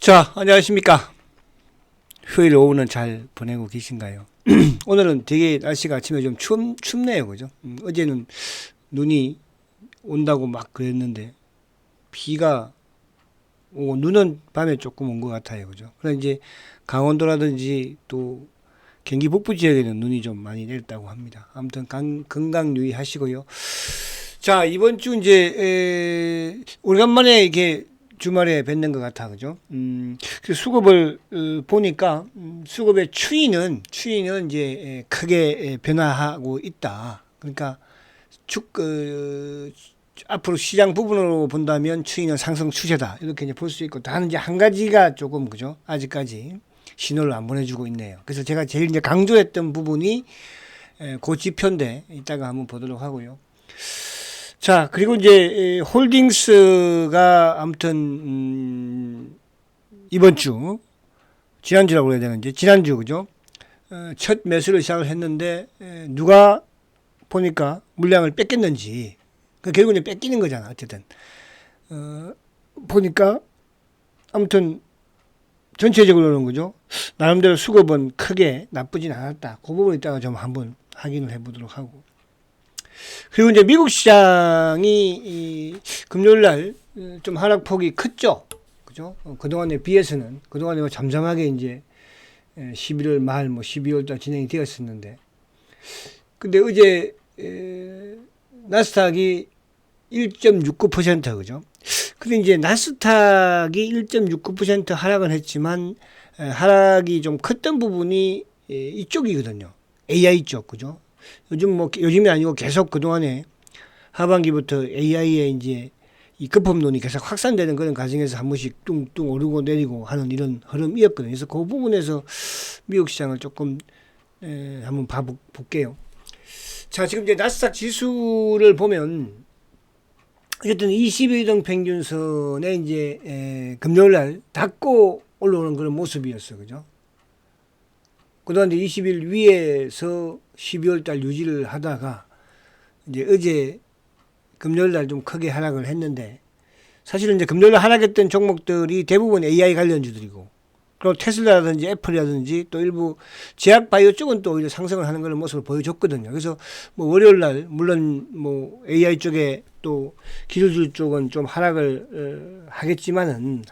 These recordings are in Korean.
자, 안녕하십니까. 휴일 오후는 잘 보내고 계신가요? 오늘은 되게 날씨가 아침에 좀 춥네요. 그죠? 어제는 눈이 온다고 막 그랬는데, 비가 오고, 눈은 밤에 조금 온 것 같아요. 그죠? 그래, 이제 강원도라든지 또 경기 북부 지역에는 눈이 좀 많이 내렸다고 합니다. 아무튼 건강 유의하시고요. 자, 이번 주 오래간만에 이렇게 주말에 뵙는 것 같아, 그죠? 그 수급을 보니까 수급의 추이는 이제 크게 변화하고 있다. 그러니까 앞으로 시장 부분으로 본다면 추이는 상승 추세다. 이렇게 이제 볼 수 있고, 다른 이제 한 가지가 조금, 그죠? 아직까지 신호를 안 보내주고 있네요. 그래서 제가 제일 이제 강조했던 부분이 그 지표인데, 이따가 한번 보도록 하고요. 자, 그리고 이제 홀딩스가 아무튼 이번 주 지난주라고 그래야 되는지 지난주 그죠? 첫 매수를 시작을 했는데 누가 보니까 물량을 뺏겼는지 결국은 이제 뺏기는 거잖아. 어쨌든 보니까 아무튼 전체적으로는 그죠? 나름대로 수급은 크게 나쁘진 않았다. 그 부분 이따가 좀 한번 확인을 해보도록 하고. 그리고 이제 미국 시장이 금요일 날 좀 하락폭이 컸죠. 그죠? 그동안에 비해서는, 그동안에 잠잠하게 이제 11월 말, 12월 달 진행이 되었었는데, 근데 어제 나스닥이 1.69% 그죠? 근데 이제 나스닥이 1.69% 하락은 했지만, 하락이 좀 컸던 부분이 이쪽이거든요. AI 쪽, 그죠? 요즘이 아니고 계속 그동안에 하반기부터 AI의 이제 이 거품론이 계속 확산되는 그런 과정에서 한 번씩 뚱뚱 오르고 내리고 하는 이런 흐름이었거든요. 그래서 그 부분에서 미국 시장을 조금 한번 봐볼게요. 자, 지금 이제 나스닥 지수를 보면 어쨌든 22등 평균선에 이제 금요일 날 닫고 올라오는 그런 모습이었어, 그죠? 그동안 이제 20일 위에서 12월 달 유지를 하다가 이제 어제 금요일 날 좀 크게 하락을 했는데, 사실은 이제 금요일 날 하락했던 종목들이 대부분 AI 관련주들이고, 그리고 테슬라라든지 애플이라든지 또 일부 제약 바이오 쪽은 또 오히려 상승을 하는 그런 모습을 보여줬거든요. 그래서 뭐 월요일 날 물론 뭐 AI 쪽에 또 기술주 쪽은 좀 하락을 하겠지만은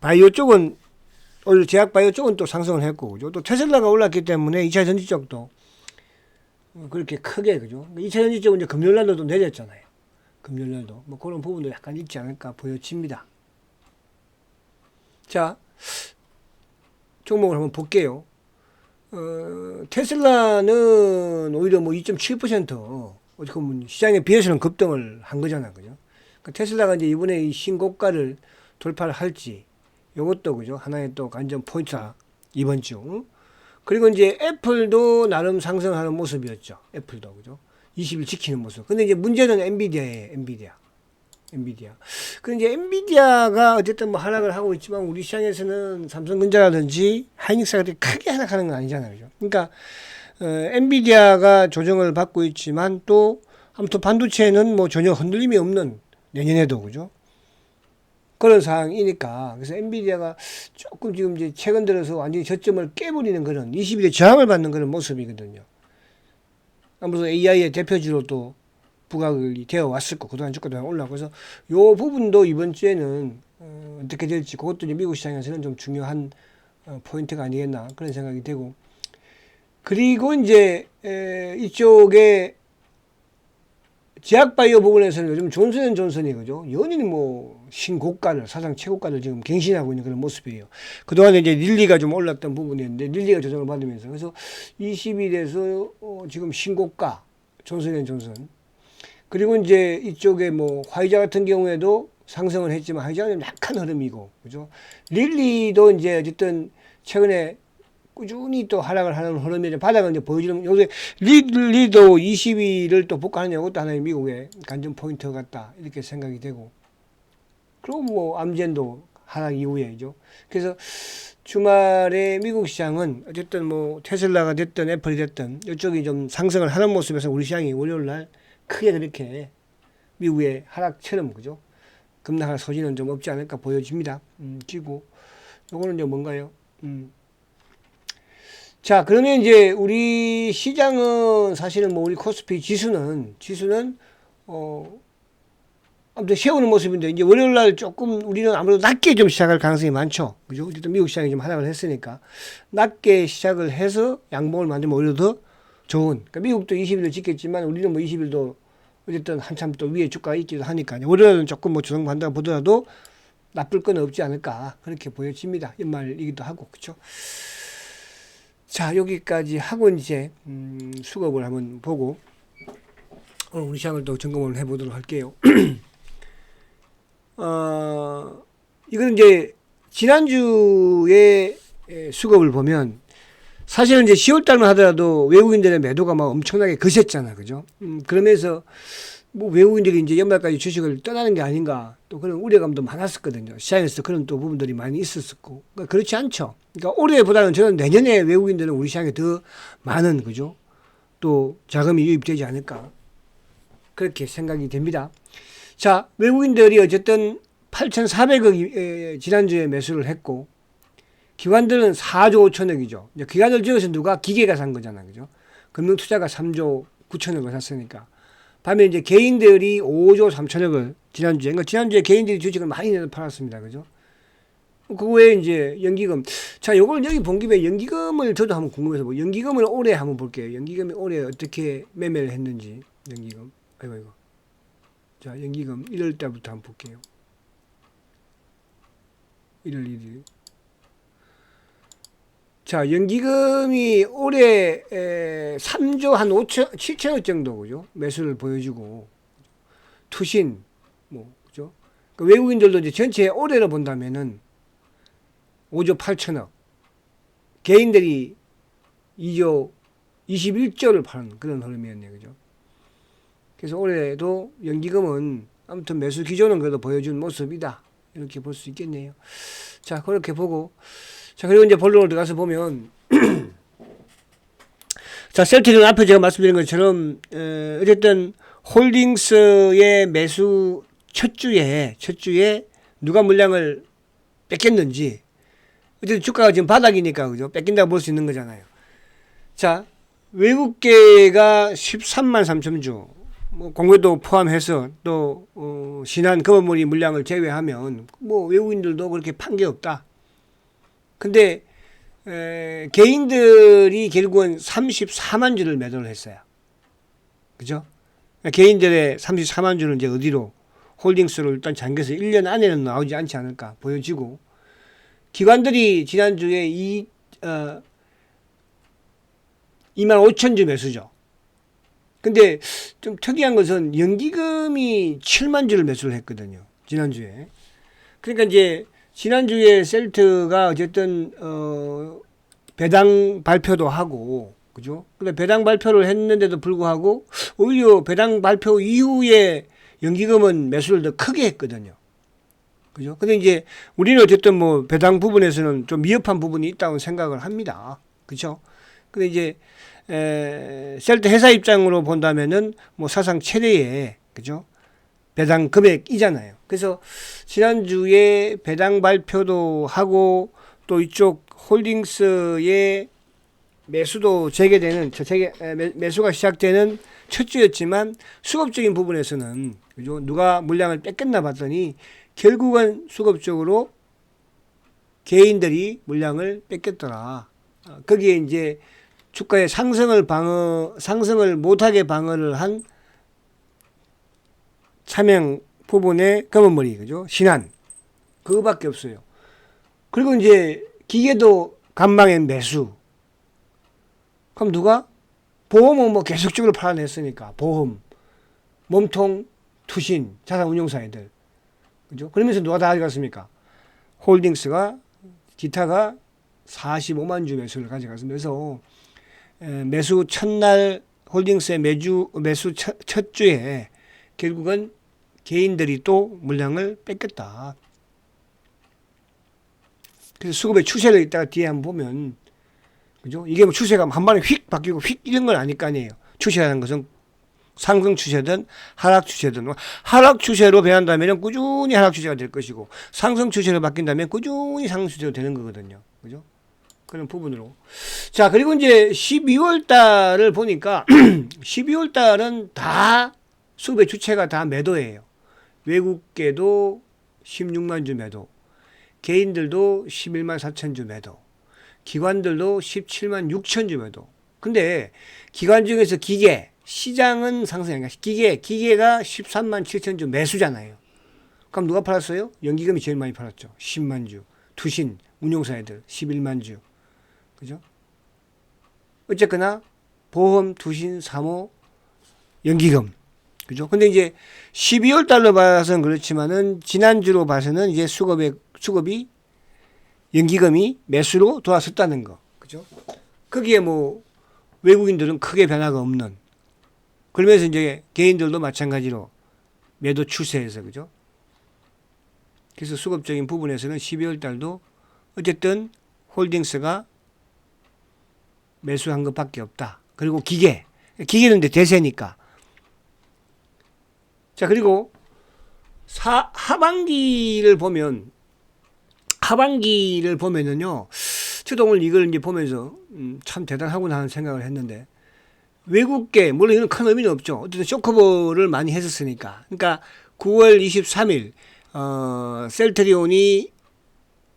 바이오 쪽은 오히려 제약 바이오 쪽은 또 상승을 했고, 그죠? 또 테슬라가 올랐기 때문에 2차 전지 쪽도 그렇게 크게, 그죠? 2차 전지 쪽은 이제 금요일 날도 내렸잖아요. 금요일 날도. 뭐 그런 부분도 약간 있지 않을까 보여집니다. 자, 종목을 한번 볼게요. 테슬라는 오히려 뭐 2.7% 어떻게 보면 시장에 비해서는 급등을 한 거잖아, 그죠? 그러니까 테슬라가 이제 이번에 이 신고가를 돌파를 할지, 요것도 그죠? 하나의 또 관전 포인트다, 이번 주. 그리고 이제 애플도 나름 상승하는 모습이었죠. 애플도 그죠? 20일 지키는 모습. 근데 이제 문제는 엔비디아예요. 엔비디아. 근데 이제 엔비디아가 어쨌든 뭐 하락을 하고 있지만 우리 시장에서는 삼성전자라든지 하이닉스가 크게 하락하는 건 아니잖아요. 그죠? 그러니까 엔비디아가 조정을 받고 있지만 또 아무튼 반도체는 뭐 전혀 흔들림이 없는 내년에도 그죠? 그런 상황이니까. 그래서 엔비디아가 조금 지금 이제 최근 들어서 완전히 저점을 깨버리는 그런 20일에 저항을 받는 그런 모습이거든요. 아무래도 AI의 대표주로 또 부각이 되어 왔을 거, 그동안 주가도 올라가고. 그래서 요 부분도 이번 주에는 어떻게 될지, 그것도 이제 미국 시장에서는 좀 중요한 포인트가 아니겠나 그런 생각이 되고. 그리고 이제 이쪽에 제약바이오 부분에서는 요즘 존슨앤존슨이 그죠? 연일 뭐 신고가를, 사상 최고가를 지금 갱신하고 있는 그런 모습이에요. 그동안에 이제 릴리가 좀 올랐던 부분이었는데 릴리가 조정을 받으면서, 그래서 20일에서 지금 신고가 존슨앤존슨. 그리고 이제 이쪽에 뭐 화이자 같은 경우에도 상승을 했지만 화이자는 약한 흐름이고, 그죠? 릴리도 이제 어쨌든 최근에 꾸준히 또 하락을 하는 흐름이 바닥을 이제 보여주는, 요새 릴리도 20일을 또 복구하는 이것도 하나의 미국의 관전 포인트 같다, 이렇게 생각이 되고. 그리고 뭐 암젠도 하락 이후에죠. 그래서 주말에 미국 시장은 어쨌든 뭐 테슬라가 됐든 애플이 됐든 이쪽이 좀 상승을 하는 모습에서 우리 시장이 월요일 날 크게 그렇게 미국의 하락처럼, 그죠? 급락할 소지는 좀 없지 않을까 보여집니다. 찌고 요거는 이제 뭔가요? 자, 그러면 이제 우리 시장은 사실은 뭐 우리 코스피 지수는 아무튼 세우는 모습인데 이제 월요일 날 조금 우리는 아무래도 낮게 좀 시작할 가능성이 많죠. 그죠? 어쨌든 미국 시장이 좀 하락을 했으니까 낮게 시작을 해서 양봉을 만들면 오히려 더 좋은. 그러니까 미국도 20일도 찍겠지만 우리는 뭐 20일도 어쨌든 한참 또 위에 주가가 있기도 하니까 월요일은 조금 뭐 조정받는다 보더라도 나쁠 건 없지 않을까 그렇게 보여집니다. 연말이기도 하고 그렇죠. 자, 여기까지 하고 이제 수급을 한번 보고 오늘 우리 시장을 또 점검을 해보도록 할게요. 이거는 이제 지난주에 수급을 보면 사실은 이제 10월달만 하더라도 외국인들의 매도가 막 엄청나게 거셌잖아. 그죠? 그러면서 뭐 외국인들이 이제 연말까지 주식을 떠나는 게 아닌가 또 그런 우려감도 많았었거든요. 시장에서 그런 또 부분들이 많이 있었었고. 그러니까 그렇지 않죠. 그러니까 올해보다는 저는 내년에 외국인들은 우리 시장에 더 많은, 그죠? 또 자금이 유입되지 않을까. 그렇게 생각이 됩니다. 자, 외국인들이 어쨌든 8,400억 지난주에 매수를 했고, 기관들은 4조 5천억이죠. 기관들 중에서 누가 기계가 산 거잖아. 그죠? 금융투자가 3조 9천억을 샀으니까. 반면 이제 개인들이 5조 3천억을 지난주에, 그러니까 지난주에 개인들이 주식을 많이 내서 팔았습니다. 그죠? 그 외에 이제 연기금. 자, 요걸 여기 본 김에 연기금을 저도 한번 궁금해서 뭐 연기금을 올해 한번 볼게요. 연기금이 올해 어떻게 매매를 했는지. 연기금. 아이고. 자, 연기금 1월 달부터 한번 볼게요. 1월 1일. 자, 연기금이 올해 3조 한 5천, 7천억 정도, 그죠? 매수를 보여주고, 투신, 뭐, 그죠? 그러니까 외국인들도 이제 전체 올해로 본다면은 5조 8천억, 개인들이 2조 21조를 파는 그런 흐름이었네요, 그죠? 그래서 올해도 연기금은 아무튼 매수 기조는 그래도 보여준 모습이다. 이렇게 볼 수 있겠네요. 자, 그렇게 보고, 자, 그리고 이제 본론으로 들어가서 보면, 자, 셀트리온 앞에 제가 말씀드린 것처럼, 어쨌든, 홀딩스의 매수 첫 주에 누가 물량을 뺏겼는지, 어쨌든 주가가 지금 바닥이니까, 그죠? 뺏긴다고 볼 수 있는 거잖아요. 자, 외국계가 13만 3천 주, 뭐, 공매도 포함해서 또, 신한 검은머리 물량을 제외하면, 뭐, 외국인들도 그렇게 판 게 없다. 근데 개인들이 결국은 34만 주를 매도를 했어요. 그죠? 개인들의 34만 주는 이제 어디로 홀딩스로 일단 잠겨서 1년 안에는 나오지 않지 않을까 보여지고, 기관들이 지난주에 2만 5천 주 매수죠. 근데 좀 특이한 것은 연기금이 7만 주를 매수를 했거든요. 지난주에. 그러니까 이제 지난주에 셀트가 어쨌든 배당 발표도 하고, 그죠? 근데 배당 발표를 했는데도 불구하고 오히려 배당 발표 이후에 연기금은 매수를 더 크게 했거든요. 그죠? 근데 이제 우리는 어쨌든 뭐 배당 부분에서는 좀 미흡한 부분이 있다고 생각을 합니다. 그죠? 근데 이제 셀트 회사 입장으로 본다면은 뭐 사상 최대의, 그죠? 배당 금액이잖아요. 그래서 지난주에 배당 발표도 하고 또 이쪽 홀딩스의 매수도 재개되는, 매수가 시작되는 첫 주였지만 수급적인 부분에서는, 그죠? 누가 물량을 뺏겼나 봤더니 결국은 수급적으로 개인들이 물량을 뺏겼더라. 거기에 이제 주가의 상승을 못하게 방어를 한 차명 부분의 검은머리, 그죠? 신한. 그거밖에 없어요. 그리고 이제 기계도 간방의 매수. 그럼 누가? 보험은 뭐 계속적으로 팔아냈으니까. 보험, 몸통, 투신, 자산운용사애들. 그죠? 그러면서 누가 다 가져갔습니까? 홀딩스가, 기타가 45만 주 매수를 가져갔습니다. 그래서 매수 첫날 홀딩스의 매수 첫 주에 결국은 개인들이 또 물량을 뺏겼다. 그래서 수급의 추세를 이따가 뒤에 한번 보면, 그죠? 이게 뭐 추세가 한 번에 휙 바뀌고 휙 이런 건 아닐 거 아니에요. 추세라는 것은 상승 추세든 하락 추세든 하락 추세로 변한다면 꾸준히 하락 추세가 될 것이고 상승 추세로 바뀐다면 꾸준히 상승 추세로 되는 거거든요. 그죠? 그런 부분으로. 자, 그리고 이제 12월 달을 보니까 12월 달은 다 수급의 주체가 다 매도예요. 외국계도 16만 주 매도, 개인들도 11만 4천 주 매도, 기관들도 17만 6천 주 매도. 근데 기관 중에서 기계, 시장은 상승이 기계가 13만 7천 주 매수잖아요. 그럼 누가 팔았어요? 연기금이 제일 많이 팔았죠. 10만 주. 투신, 운용사애들 11만 주. 그죠? 어쨌거나 보험, 투신, 사모, 연기금. 그죠? 근데 이제 12월 달로 봐서는 그렇지만은 지난주로 봐서는 이제 수급이 연기금이 매수로 돌아섰다는 거. 그죠? 거기에 뭐 외국인들은 크게 변화가 없는. 그러면서 이제 개인들도 마찬가지로 매도 추세에서 그죠? 그래서 수급적인 부분에서는 12월 달도 어쨌든 홀딩스가 매수한 것밖에 없다. 그리고 기계는 이제 대세니까. 자, 그리고 하반기를 보면은요, 저도 오늘 이걸 이제 보면서 참 대단하구나 하는 생각을 했는데, 외국계, 물론 이건 큰 의미는 없죠. 어쨌든 쇼커버를 많이 했었으니까. 그러니까 9월 23일, 셀트리온이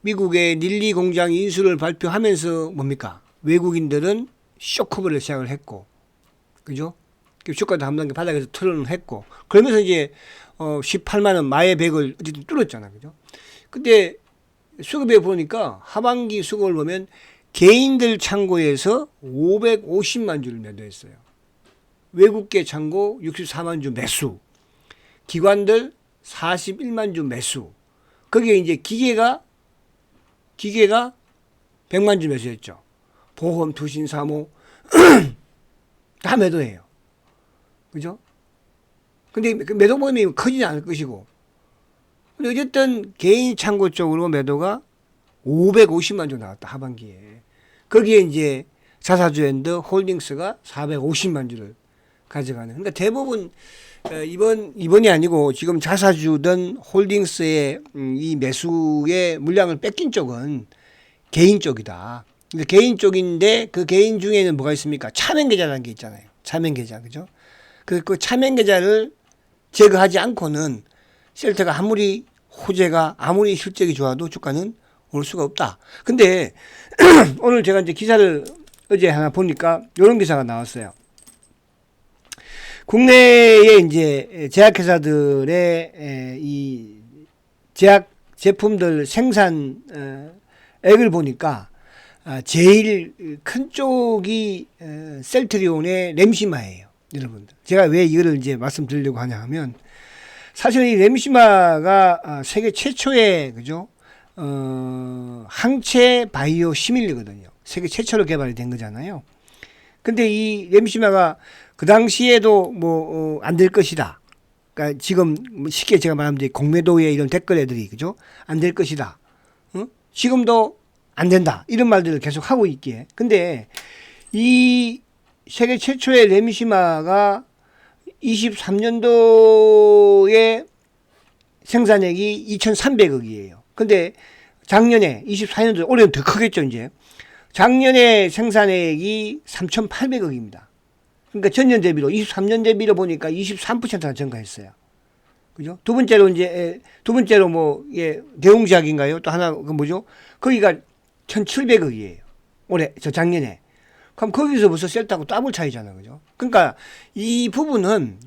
미국의 닐리 공장 인수를 발표하면서 뭡니까? 외국인들은 쇼커버를 시작을 했고, 그죠? 주가 담당기 바닥에서 틀어는 했고, 그러면서 이제 18만원 마의 100을 어쨌든 뚫었잖아, 그죠? 근데 수급에 보니까 하반기 수급을 보면 개인들 창고에서 550만 주를 매도했어요. 외국계 창고 64만 주 매수, 기관들 41만 주 매수. 거기에 이제 기계가 100만 주 매수했죠. 보험, 투신, 사모 다 매도해요. 그죠? 근데 매도 범위 크지는 않을 것이고. 근데 어쨌든 개인 창고 쪽으로 매도가 550만 주 나왔다, 하반기에. 거기에 이제 자사주엔드 홀딩스가 450만 주를 가져가는. 그러니까 대부분 이번이 아니고 지금 자사주든 홀딩스의 이 매수의 물량을 뺏긴 쪽은 개인 쪽이다. 그러니까 개인 쪽인데 그 개인 중에는 뭐가 있습니까? 차명계좌라는 게 있잖아요. 차명계좌, 그죠? 그 차명계좌를 제거하지 않고는 셀트가 아무리 호재가 아무리 실적이 좋아도 주가는 올 수가 없다. 근데 오늘 제가 이제 기사를 어제 하나 보니까 이런 기사가 나왔어요. 국내에 이제 제약회사들의 이 제약 제품들 생산 액을 보니까 제일 큰 쪽이 셀트리온의 램시마예요. 여러분들. 제가 왜 이거를 이제 말씀드리려고 하냐 하면 사실 이 램시마가 세계 최초의 그죠? 항체 바이오 시밀리거든요. 세계 최초로 개발이 된 거잖아요. 근데 이 램시마가 그 당시에도 뭐 안 될 것이다. 그러니까 지금 쉽게 제가 말하면 공매도의 이런 댓글 애들이 그죠? 안 될 것이다. 지금도 안 된다. 이런 말들을 계속 하고 있기에. 근데 이 세계 최초의 램시마가 23년도에 생산액이 2,300억이에요. 근데 작년에 24년도 올해는 더 크겠죠, 이제. 작년에 생산액이 3,800억입니다. 그러니까 전년 대비로 23년 대비로 보니까 23%나 증가했어요. 그죠? 두 번째로 뭐 대웅제약인가요? 또 하나 그 뭐죠? 거기가 1,700억이에요. 올해 작년에. 그럼 거기서 벌써 셀트하고 더블 차이잖아요. 그죠? 그러니까 이 부분은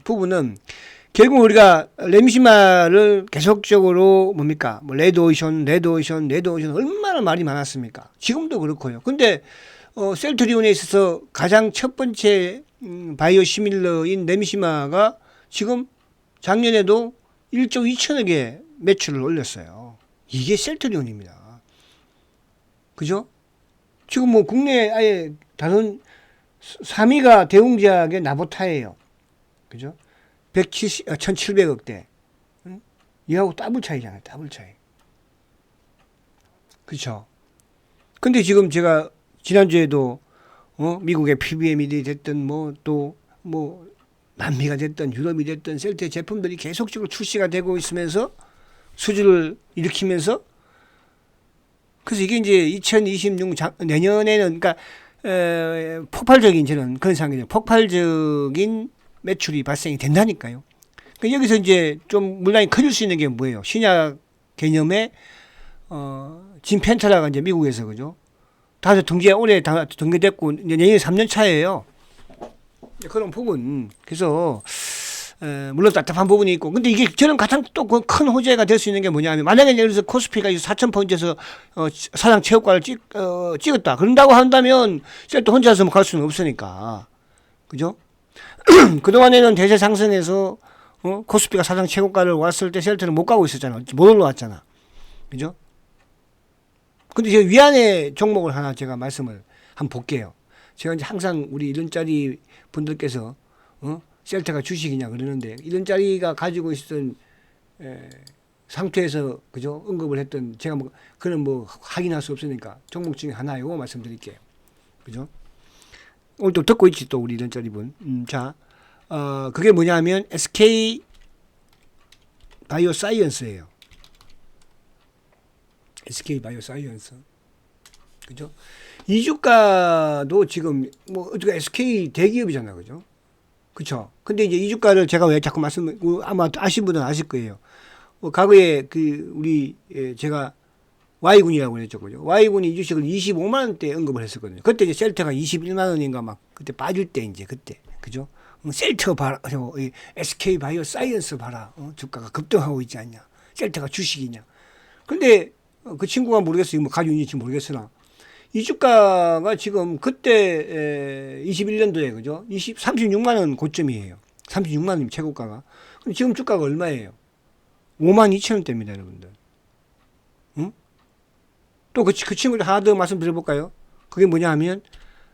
결국 우리가 램시마를 계속적으로 뭡니까? 뭐 레드오션 얼마나 말이 많았습니까? 지금도 그렇고요. 근데 셀트리온에 있어서 가장 첫 번째 바이오 시밀러인 램시마가 지금 작년에도 1조 2천억의 매출을 올렸어요. 이게 셀트리온입니다. 그죠? 지금 뭐 국내 아예 다른 3위가 대웅제약의 나보타예요. 그죠? 1,700억대. 응? 이하고 더블 차이잖아요. 더블 차이. 그쵸? 근데 지금 제가 지난주에도 미국의 PBM이 됐든 뭐 남미가 됐든 유럽이 됐든 셀트의 제품들이 계속적으로 출시가 되고 있으면서 수주를 일으키면서 그래서 이게 이제 2026 내년에는 그러니까 폭발적인 저는 그런 상황이죠. 폭발적인 매출이 발생이 된다니까요. 그러니까 여기서 이제 좀 물량이 커질 수 있는 게 뭐예요? 신약 개념의 진펜타라가 이제 미국에서 그죠? 다들 올해 다 등재됐고 내년에 3년 차예요. 그런 부분. 그래서 물론 답답한 부분이 있고, 근데 이게 저는 가장 또 큰 호재가 될 수 있는 게 뭐냐면, 만약에 예를 들어서 코스피가 4,000포인트에서 사상 최고가를 찍었다. 그런다고 한다면 셀트 혼자서 갈 수는 없으니까, 그죠? 그동안에는 대세 상승해서 코스피가 사상 최고가를 왔을 때 셀트는 못 가고 있었잖아. 못 올라왔잖아. 그죠? 근데 제가 위안의 종목을 하나 제가 말씀을 한번 볼게요. 제가 이제 항상 우리 1년짜리 분들께서 셀트가 주식이냐 그러는데 1년짜리가 가지고 있었던 상태에서 그죠? 언급을 했던 제가 뭐 그런 뭐 확인할 수 없으니까 종목 중에 하나요 말씀드릴게요. 그죠? 오늘 또 듣고 있지 또 우리 1년짜리 분. 자, 그게 뭐냐면 SK 바이오사이언스예요. SK 바이오사이언스. 그죠? 이 주가도 지금 뭐 어떻게 SK 대기업이잖아. 그죠? 그쵸? 근데 이제 이 주가를 제가 왜 자꾸 아마 아신 분은 아실 거예요. 과거에 우리 제가 Y군이라고 그랬죠. 그죠? Y군이 이 주식을 25만 원대 언급을 했었거든요. 그때 이제 셀트가 21만 원인가 막 그때 빠질 때 이제 그때. 그죠? 셀트 봐라. SK 바이오사이언스 봐라. 주가가 급등하고 있지 않냐. 셀트가 주식이냐. 근데 그 친구가 모르겠어요. 뭐 가지고 있는지 모르겠으나 이 주가가 지금 그때 21년도에 그죠? 36만 원 고점이에요. 36만 원이면 최고가가. 근데 지금 주가가 얼마예요? 5만 2천 원대입니다, 여러분들. 응? 또 그 친구들 하나 더 말씀드려볼까요? 그게 뭐냐 하면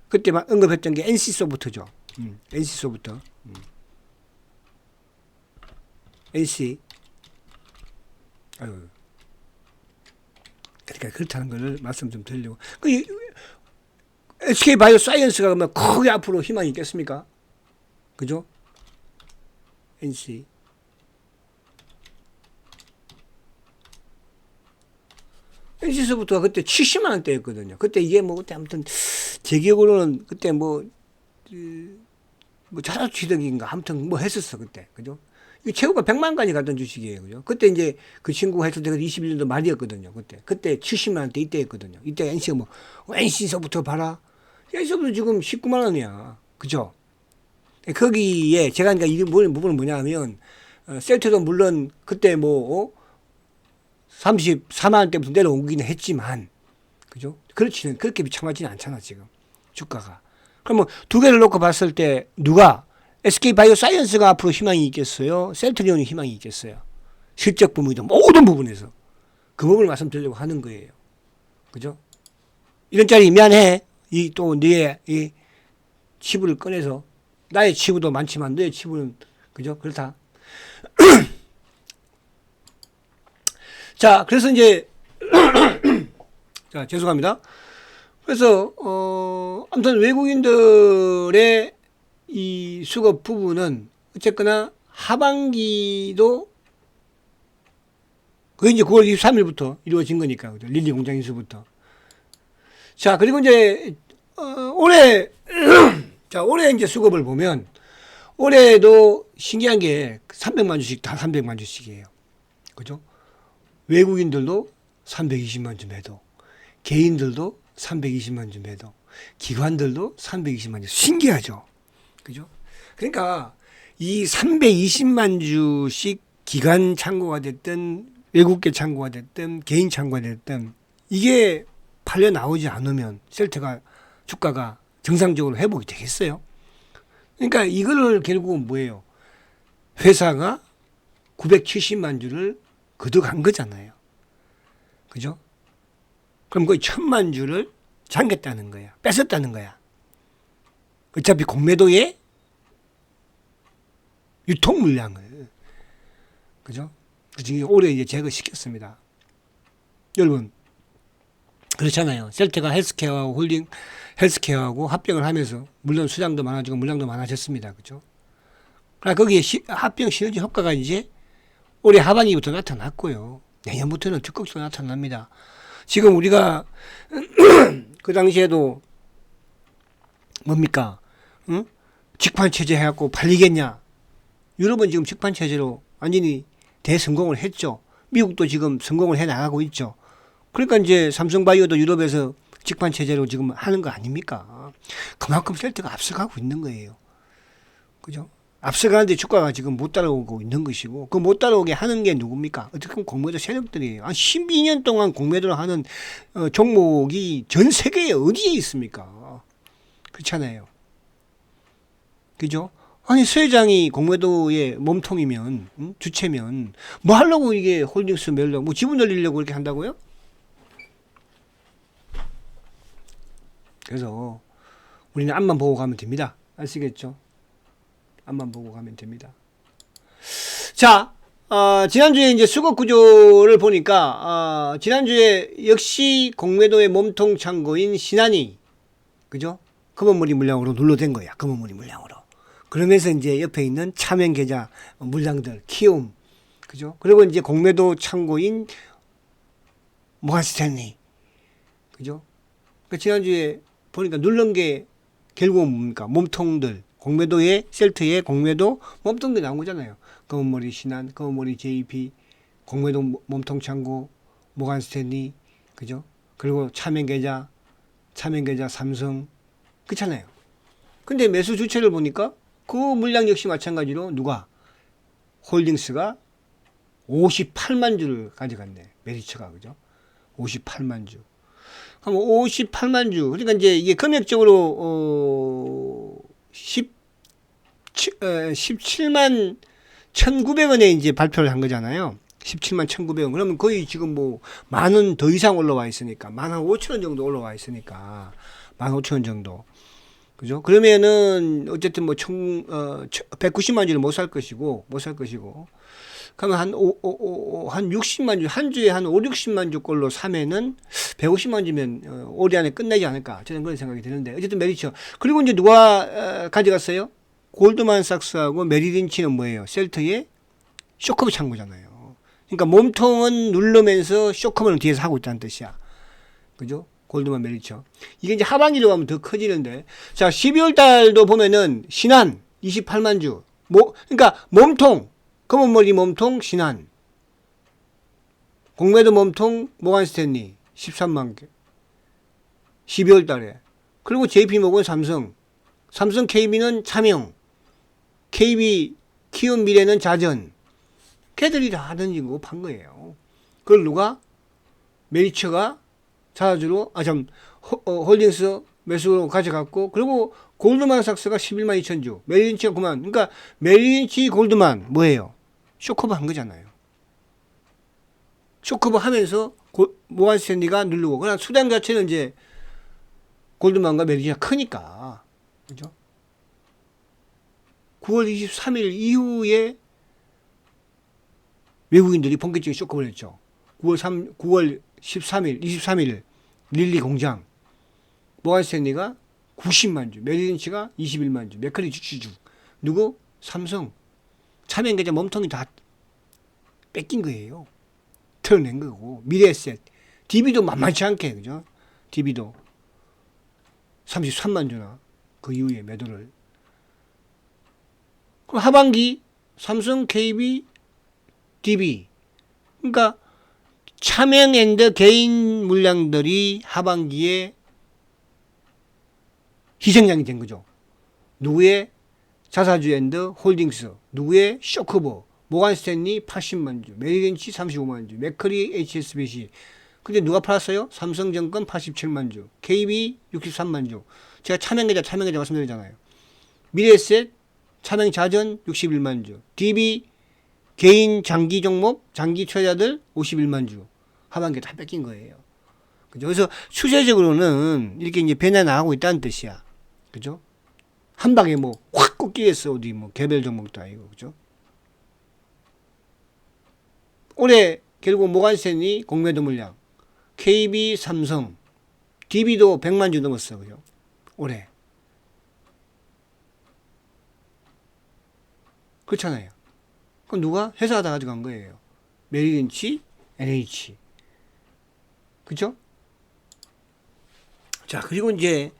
그때 언급했던 게 NC소프트죠. NC소프트. NC. 아유. 그러니까 그렇다는 것을 말씀 좀 드리려고. SK 바이오사이언스가 그러면 크게 앞으로 희망이 있겠습니까? 그죠? NC. NC소프트가 그때 70만 원대였거든요. 그때 이게 뭐 그때 아무튼 제 기억으로는 그때 뭐 자사취득인가 아무튼 뭐 했었어 그때. 그죠? 이 최고가 100만까지 갔던 주식이에요. 그죠? 그때 이제 그 친구가 했을 때가 21년도 말이었거든요. 그때 70만 원대 이때였거든요. 이때 NC가 NC서부터 봐라. NC서부터 지금 19만 원이야. 그죠? 거기에 제가 그러니까 이 부분은 뭐냐 하면, 셀트도 물론 그때 34만 원대부터 내려오기는 했지만, 그죠? 그렇게 비참하지는 않잖아, 지금. 주가가. 그럼 두 개를 놓고 봤을 때 누가 SK 바이오사이언스가 앞으로 희망이 있겠어요? 셀트리온이 희망이 있겠어요? 실적 부분이든 모든 부분에서 그 부분을 말씀드리려고 하는 거예요. 그죠? 이런 짜리 미안해. 또 너의 이 치부를 꺼내서 나의 치부도 많지만 너의 치부는 그죠? 그렇다. 자, 그래서 이제 자, 죄송합니다. 그래서 아무튼 외국인들의 이 수급 부분은 어쨌거나 하반기도 그게 이제 9월 23일부터 이루어진 거니까 그죠? 릴리 공장 인수부터. 자, 그리고 이제 올해 자, 올해 이제 수급을 보면 올해도 신기한 게 300만 주씩 다 300만 주씩이에요. 그죠? 외국인들도 320만 주 매도, 개인들도 320만 주 매도, 기관들도 320만 주. 신기하죠? 그죠? 그러니까 이 320만 주씩 기관 창고가 됐든 외국계 창고가 됐든 개인 창고가 됐든 이게 팔려 나오지 않으면 셀트가 주가가 정상적으로 회복이 되겠어요? 그러니까 이거를 결국은 뭐예요? 회사가 970만 주를 거둬간 거잖아요. 그죠? 그럼 거의 1000만 주를 잠겼다는 거야. 뺏었다는 거야. 어차피 공매도에 유통 물량을. 그죠? 그중에 올해 이제 제거시켰습니다. 여러분, 그렇잖아요. 셀트가 헬스케어하고 헬스케어하고 합병을 하면서, 물론 수량도 많아지고 물량도 많아졌습니다. 그죠? 그러니까 거기에 합병 시너지 효과가 이제 올해 하반기부터 나타났고요. 내년부터는 적극적으로 나타납니다. 지금 우리가 그 당시에도 뭡니까? 응? 직판 체제 해갖고 팔리겠냐? 유럽은 지금 직판 체제로 완전히 대성공을 했죠. 미국도 지금 성공을 해 나가고 있죠. 그러니까 이제 삼성바이오도 유럽에서 직판 체제로 지금 하는 거 아닙니까? 그만큼 셀트가 앞서가고 있는 거예요. 그죠? 앞서가는데 주가가 지금 못 따라오고 있는 것이고, 그 못 따라오게 하는 게 누굽니까? 어떻게 보면 공매도 세력들이에요. 한 12년 동안 공매도를 하는 종목이 전 세계에 어디에 있습니까? 그렇잖아요. 그죠? 아니, 수회장이 공매도의 몸통이면, 주체면, 뭐 하려고 이게 홀딩스 매려고, 뭐 지분 늘리려고 그렇게 한다고요? 그래서 우리는 앞만 보고 가면 됩니다. 아시겠죠? 앞만 보고 가면 됩니다. 자, 지난주에 이제 수급 구조를 보니까, 지난주에 역시 공매도의 몸통 창고인 신한이, 그죠? 검은머리 물량으로 눌러댄 거야. 검은머리 물량으로. 그러면서 이제 옆에 있는 차명 계좌 물량들, 키움, 그죠? 그리고 이제 공매도 창고인 모간스탠리, 그죠? 그러니까 지난주에 보니까 누른 게 결국은 뭡니까? 몸통들. 공매도의 셀트의 공매도 몸통들이 나온 거잖아요. 검은머리 신한, 검은머리 JP, 공매도 몸통 창고, 모간스탠리, 그죠? 그리고 차명 계좌 삼성, 그렇잖아요. 근데 매수 주체를 보니까 그 물량 역시 마찬가지로 누가? 홀딩스가 58만 주를 가져갔네. 메리츠가, 그죠? 58만 주. 그럼 58만 주. 그러니까 이제 이게 금액적으로, 17만 1,900원에 이제 발표를 한 거잖아요. 17만 1,900원. 그러면 거의 지금 뭐, 만 원 더 이상 올라와 있으니까. 15,000원 정도 올라와 있으니까. 15,000원 정도. 그죠? 그러면은, 어쨌든 뭐, 190만 주를 못 살 것이고. 그러면 한 60만 주, 한 주에 한 5, 60만 주 꼴로 사면은 150만 주면 올해 안에 끝나지 않을까. 저는 그런 생각이 드는데. 어쨌든 메리츠. 그리고 이제 누가 가져갔어요? 골드만삭스하고 메리린치는 뭐예요? 셀트의 쇼커브 창고잖아요. 그러니까 몸통은 누르면서 쇼커브는 뒤에서 하고 있다는 뜻이야. 그죠? 골드만 메리츠. 이게 이제 하반기로 가면 더 커지는데. 자, 12월 달도 보면은 신한 28만 주. 그러니까 몸통. 검은머리 몸통 신한, 공매도 몸통 모간스탠리 13만 개 12월 달에. 그리고 JP모건 삼성 KB는 차명, KB 키움 미래는 자전. 걔들이 다 던지고 판 거예요. 그걸 누가? 메리츠가 자주로 홀딩스 매수로 가져갔고, 그리고 골드만삭스가 11만 2천 주, 메리린치가 9만. 그러니까 메리린치 골드만 뭐예요? 쇼커버 한 거잖아요. 쇼커버 하면서 모간스탠리가 누르고. 그러나 수량 자체는 이제 골드만과 메리린치가 크니까. 그죠? 9월 23일 이후에 외국인들이 본격적인 쇼커버를 했죠. 9월 13일, 23일 릴리 공장. 모간스탠리가 90만 주, 메리린치가 21만 주, 맥커리 주주주. 누구? 삼성. 차명 계좌 몸통이 다 뺏긴 거예요. 털어낸 거고. 미래에셋. DB도 만만치 않게, 그죠? DB도 33만 주나 그 이후에 매도를. 그럼 하반기 삼성, KB, DB. 그러니까 차명 앤드 개인 물량들이 하반기에 희생양이 된 거죠. 누구의 자사주 앤드 홀딩스, 누구의 쇼커버, 모간스탠리 80만 주, 메리린치 35만 주, 맥커리 HSBC. 근데 누가 팔았어요? 삼성증권 87만 주, KB 63만 주. 제가 차명계좌 말씀드리잖아요. 미래에셋 차명 자전 61만 주, DB 개인 장기 종목, 장기 투자자들 51만 주. 하반기에 다 뺏긴 거예요. 그죠? 그래서 추세적으로는 이렇게 이제 변화 나가고 있다는 뜻이야. 그죠? 한 방에 뭐 확 꺾이겠어. 어디 뭐 개별 종목도 아니고. 그죠? 올해 결국 모간스탠리 공매도 물량, KB 삼성, DB도 100만 주 넘었어. 그죠? 올해. 그렇잖아요. 그럼 누가? 회사가 다 가져간 거예요. 메리린치, NH. 그죠? 자, 그리고 이제,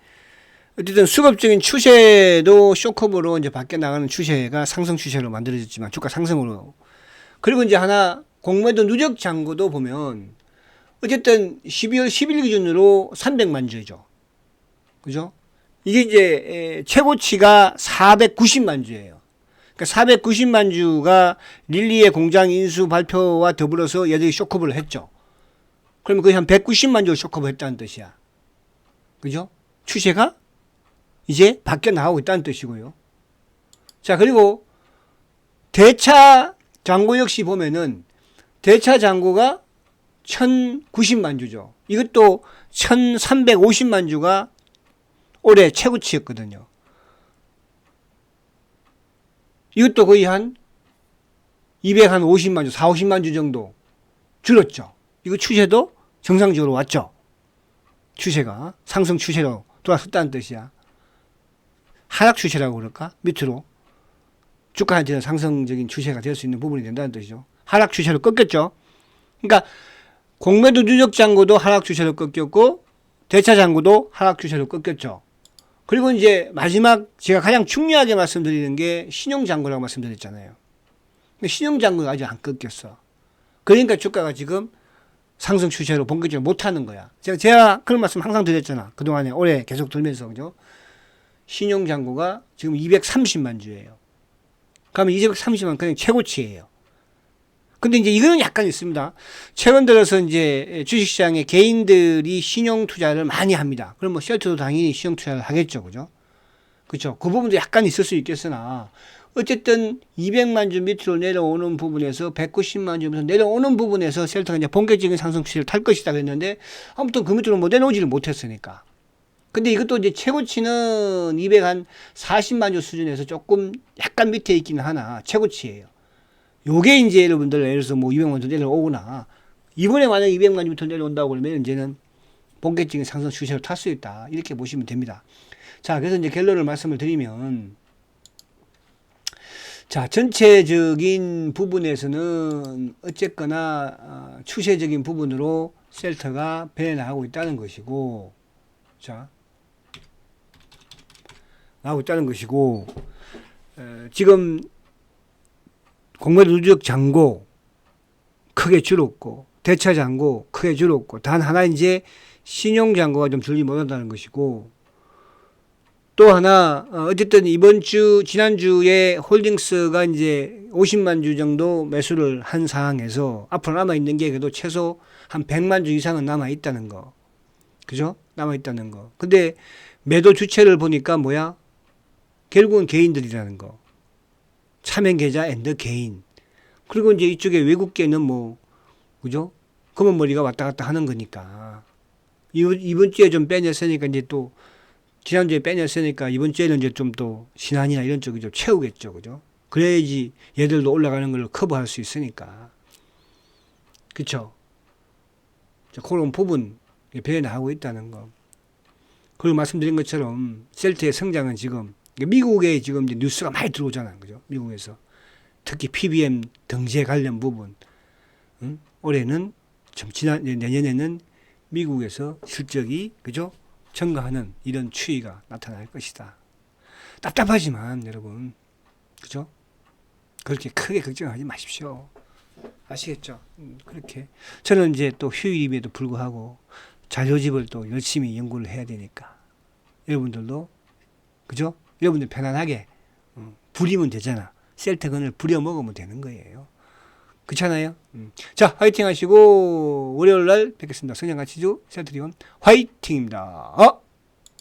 어쨌든 수급적인 추세도 쇼커브로 이제 밖에 나가는 추세가 상승 추세로 만들어졌지만, 주가 상승으로. 그리고 이제 하나, 공매도 누적 잔고도 보면, 어쨌든 12월 10일 기준으로 300만 주죠. 그죠? 이게 이제 최고치가 490만 주예요. 그러니까 490만 주가 릴리의 공장 인수 발표와 더불어서 얘들이 쇼커브를 했죠. 그러면 거의 한 190만 주 쇼커브 했다는 뜻이야. 그죠? 추세가 이제 밖에 나오고 있다는 뜻이고요. 자, 그리고 대차 잔고 역시 보면은 대차 잔고가 1090만 주죠. 이것도 1350만 주가 올해 최고치였거든요. 이것도 거의 한 250만 주, 450만 주 정도 줄었죠. 이거 추세도 정상적으로 왔죠. 추세가 상승 추세로 돌아섰다는 뜻이야. 하락 추세라고 그럴까? 밑으로 주가한테는 상승적인 추세가 될 수 있는 부분이 된다는 뜻이죠. 하락 추세로 꺾였죠. 그러니까 공매도 누적 잔고도 하락 추세로 꺾였고 대차 잔고도 하락 추세로 꺾였죠. 그리고 이제 마지막 제가 가장 중요하게 말씀드리는 게 신용 잔고라고 말씀드렸잖아요. 근데 신용 잔고가 아직 안 꺾였어. 그러니까 주가가 지금 상승 추세로 본격적으로 못하는 거야. 제가 그런 말씀 항상 드렸잖아. 그동안에 올해 계속 들면서 그죠? 신용 잔고가 지금 230만 주예요. 그러면 230만 그냥 최고치예요. 근데 이제 이거는 약간 있습니다. 최근 들어서 이제 주식시장에 개인들이 신용 투자를 많이 합니다. 그럼 뭐 쉘터도 당연히 신용 투자를 하겠죠. 그죠? 그렇죠. 그 부분도 약간 있을 수 있겠으나 어쨌든 200만 주 밑으로 내려오는 부분에서 190만 주면서 내려오는 부분에서 쉘터가 이제 본격적인 상승 추세를 탈 것이다 그랬는데 아무튼 그 밑으로 뭐 내려오지를 못했으니까. 근데 이것도 이제 최고치는 240만 주 수준에서 조금 약간 밑에 있기는 하나 최고치예요. 요게 이제 여러분들 예를 들어서 뭐 200만 주 내려오거나 이번에 만약 200만 주 밑으로 내려온다고 그러면 이제는 본격적인 상승 추세로 탈 수 있다. 이렇게 보시면 됩니다. 자, 그래서 이제 결론을 말씀을 드리면 자, 전체적인 부분에서는 어쨌거나 추세적인 부분으로 셀터가 배나가고 있다는 것이고 자, 나오고 있다는 것이고 지금 공매도 누적 잔고 크게 줄었고 대차 잔고 크게 줄었고 단 하나 이제 신용 잔고가 좀 줄지 못한다는 것이고 또 하나 어쨌든 이번 주 지난주에 홀딩스가 이제 50만 주 정도 매수를 한 상황에서 앞으로 남아 있는 게 그래도 최소 한 100만 주 이상은 남아 있다는 거. 그죠? 남아 있다는 거. 근데 매도 주체를 보니까 뭐야? 결국은 개인들이라는 거. 차명 계좌 앤더 개인. 그리고 이제 이쪽에 외국계는 뭐, 그죠? 검은 머리가 왔다 갔다 하는 거니까. 이번 주에 좀 빼냈으니까 이제 또, 지난주에 빼냈으니까 이번 주에는 이제 좀 또 신한이나 이런 쪽이 좀 채우겠죠. 그죠? 그래야지 얘들도 올라가는 걸 커버할 수 있으니까. 그쵸? 그런 부분, 배나가고 있다는 거. 그리고 말씀드린 것처럼, 셀트의 성장은 지금, 미국에 지금 이제 뉴스가 많이 들어오잖아요. 그죠? 미국에서. 특히 PBM 등재 관련 부분. 응? 올해는, 내년에는 미국에서 실적이, 그죠? 증가하는 이런 추이가 나타날 것이다. 답답하지만, 여러분. 그죠? 그렇게 크게 걱정하지 마십시오. 아시겠죠? 그렇게. 저는 이제 또 휴일임에도 불구하고 자료집을 또 열심히 연구를 해야 되니까. 여러분들도, 그죠? 여러분들 편안하게 부리면 되잖아. 셀트건을 부려 먹으면 되는 거예요. 그렇잖아요? 자, 화이팅 하시고 월요일 날 뵙겠습니다. 성장가치주 셀트리온 화이팅입니다.